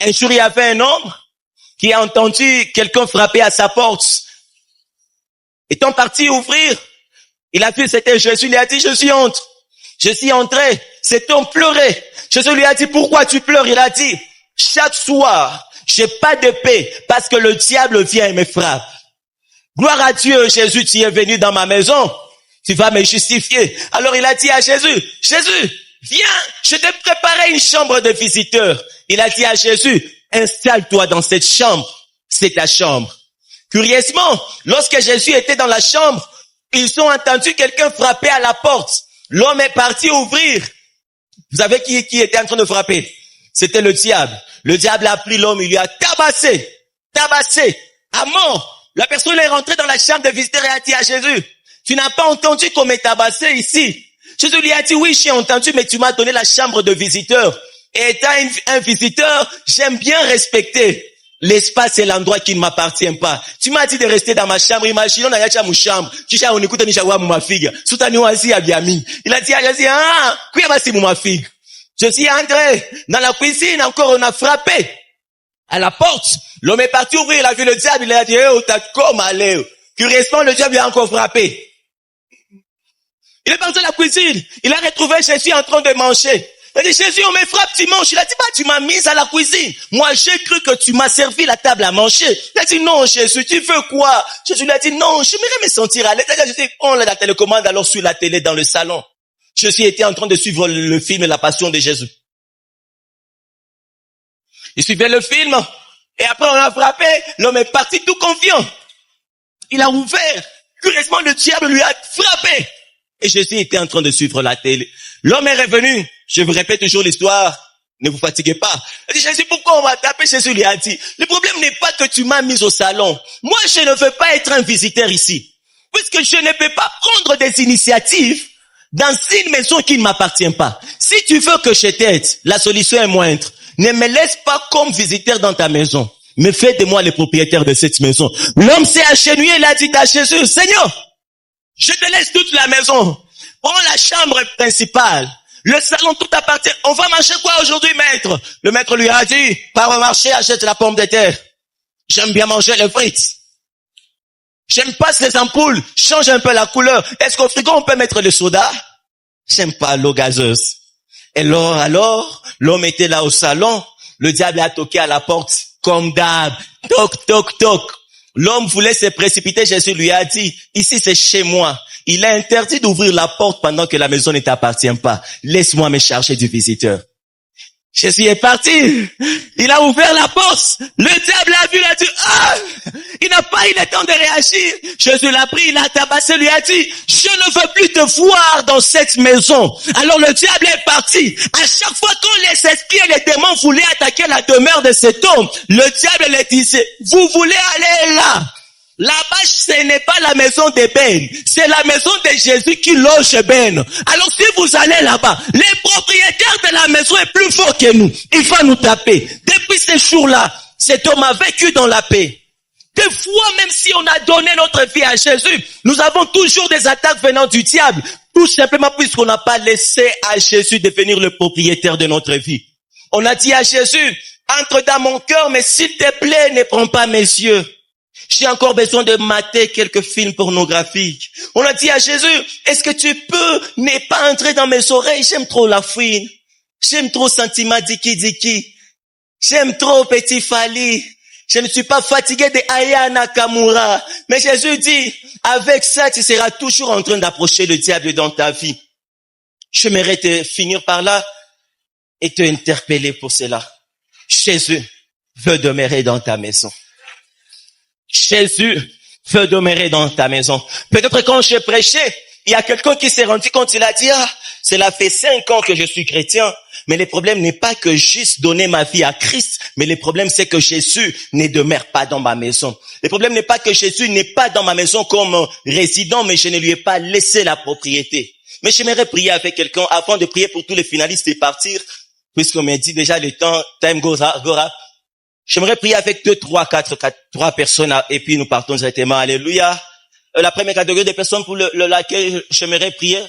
Un jour, il y avait un homme qui a entendu quelqu'un frapper à sa porte. Étant parti ouvrir, il a vu c'était Jésus, il a dit, je suis entré. Je suis entré, cet homme pleurait. Jésus lui a dit, pourquoi tu pleures? Il a dit, chaque soir, j'ai pas de paix parce que le diable vient et me frappe. Gloire à Dieu, Jésus, tu es venu dans ma maison, tu vas me justifier. Alors il a dit à Jésus, Jésus, viens, je t'ai préparé une chambre de visiteurs. Il a dit à Jésus, installe-toi dans cette chambre, c'est ta chambre. Curieusement, lorsque Jésus était dans la chambre, ils ont entendu quelqu'un frapper à la porte. L'homme est parti ouvrir. Vous savez qui était en train de frapper? C'était le diable. Le diable a pris l'homme, il lui a tabassé à mort. La personne est rentrée dans la chambre de visiteurs et a dit à Jésus, tu n'as pas entendu qu'on m'ait tabassé ici? Jésus lui a dit, oui, j'ai entendu, mais tu m'as donné la chambre de visiteurs. Et étant un visiteur, j'aime bien respecter l'espace et l'endroit qui ne m'appartient pas. Tu m'as dit de rester dans ma chambre. Imaginons dans ma chambre. Kisha unikuta nishawa ma figue. Sutani wazi ya biami. Il a dit à Jésus, kuya basi ma figue. Je suis entré dans la cuisine, encore on a frappé à la porte. L'homme est parti ouvrir, il a vu le diable, il a dit, oh, t'as comme allé. Curieusement, le diable a encore frappé. Il est parti à la cuisine. Il a retrouvé Jésus en train de manger. Il a dit, Jésus, on me frappe, tu manges. Il a dit, tu m'as mis à la cuisine. Moi, j'ai cru que tu m'as servi la table à manger. Il a dit, non, Jésus, tu veux quoi? Jésus lui a dit, non, j'aimerais me sentir à l'aise. Je dis, on la télécommande alors sur la télé dans le salon. Jésus était en train de suivre le film La Passion de Jésus. Il suivait le film. Et après, on a frappé. L'homme est parti tout confiant. Il a ouvert. Curieusement, le diable lui a frappé. Et Jésus était en train de suivre la télé. L'homme est revenu. Je vous répète toujours l'histoire. Ne vous fatiguez pas. Il dit, Jésus, pourquoi on m'a tapé? Jésus lui a dit, le problème n'est pas que tu m'as mis au salon. Moi, je ne veux pas être un visiteur ici. Puisque je ne peux pas prendre des initiatives dans une maison qui ne m'appartient pas. Si tu veux que je t'aide, la solution est moindre. Ne me laisse pas comme visiteur dans ta maison. Mais fais de moi le propriétaire de cette maison. L'homme s'est agenouillé, il a dit à Jésus, Seigneur, je te laisse toute la maison. Prends la chambre principale. Le salon, tout appartient. On va manger quoi aujourd'hui, maître? Le maître lui a dit, pars au marché, achète la pomme de terre. J'aime bien manger les frites. J'aime pas les ampoules. Change un peu la couleur. Est-ce qu'au frigo, on peut mettre le soda? J'aime pas l'eau gazeuse. Et alors, l'homme était là au salon. Le diable a toqué à la porte, comme d'hab. Toc, toc, toc. L'homme voulait se précipiter. Jésus lui a dit, ici c'est chez moi. Il a interdit d'ouvrir la porte pendant que la maison ne t'appartient pas. Laisse-moi me charger du visiteur. Jésus est parti. Il a ouvert la porte. Le diable a vu, il a dit, il n'a pas eu le temps de réagir. Jésus l'a pris, il a tabassé, lui a dit, je ne veux plus te voir dans cette maison. Alors le diable est parti. À chaque fois que les esprits et les démons voulaient attaquer la demeure de cet homme, le diable leur disait, vous voulez aller là? Là-bas, ce n'est pas la maison de Ben, c'est la maison de Jésus qui loge Ben. Alors si vous allez là-bas, les propriétaires de la maison est plus fort que nous. Il va nous taper. Depuis ce jour-là, cet homme a vécu dans la paix. Des fois, même si on a donné notre vie à Jésus, nous avons toujours des attaques venant du diable. Tout simplement puisqu'on n'a pas laissé à Jésus devenir le propriétaire de notre vie. On a dit à Jésus, entre dans mon cœur, mais s'il te plaît, ne prends pas mes yeux. J'ai encore besoin de mater quelques films pornographiques. On a dit à Jésus, est-ce que tu peux ne pas entrer dans mes oreilles? J'aime trop la fouine. J'aime trop sentiment diki. J'aime trop petit Fali. Je ne suis pas fatigué de Aya Nakamura. Mais Jésus dit, avec ça, tu seras toujours en train d'approcher le diable dans ta vie. J'aimerais te finir par là et te interpeller pour cela. Jésus veut demeurer dans ta maison. Jésus veut demeurer dans ta maison. Peut-être quand je prêchais, il y a quelqu'un qui s'est rendu compte, il a dit, cela fait 5 ans que je suis chrétien, mais le problème n'est pas que juste donner ma vie à Christ, mais le problème c'est que Jésus ne demeure pas dans ma maison. Le problème n'est pas que Jésus n'est pas dans ma maison comme résident, mais je ne lui ai pas laissé la propriété. Mais j'aimerais prier avec quelqu'un avant de prier pour tous les finalistes et partir, puisqu'on m'a dit déjà le temps, time goes up. J'aimerais prier avec 2, 3, 4 personnes et puis nous partons directement. Alléluia. La première catégorie de personnes pour laquelle j'aimerais prier.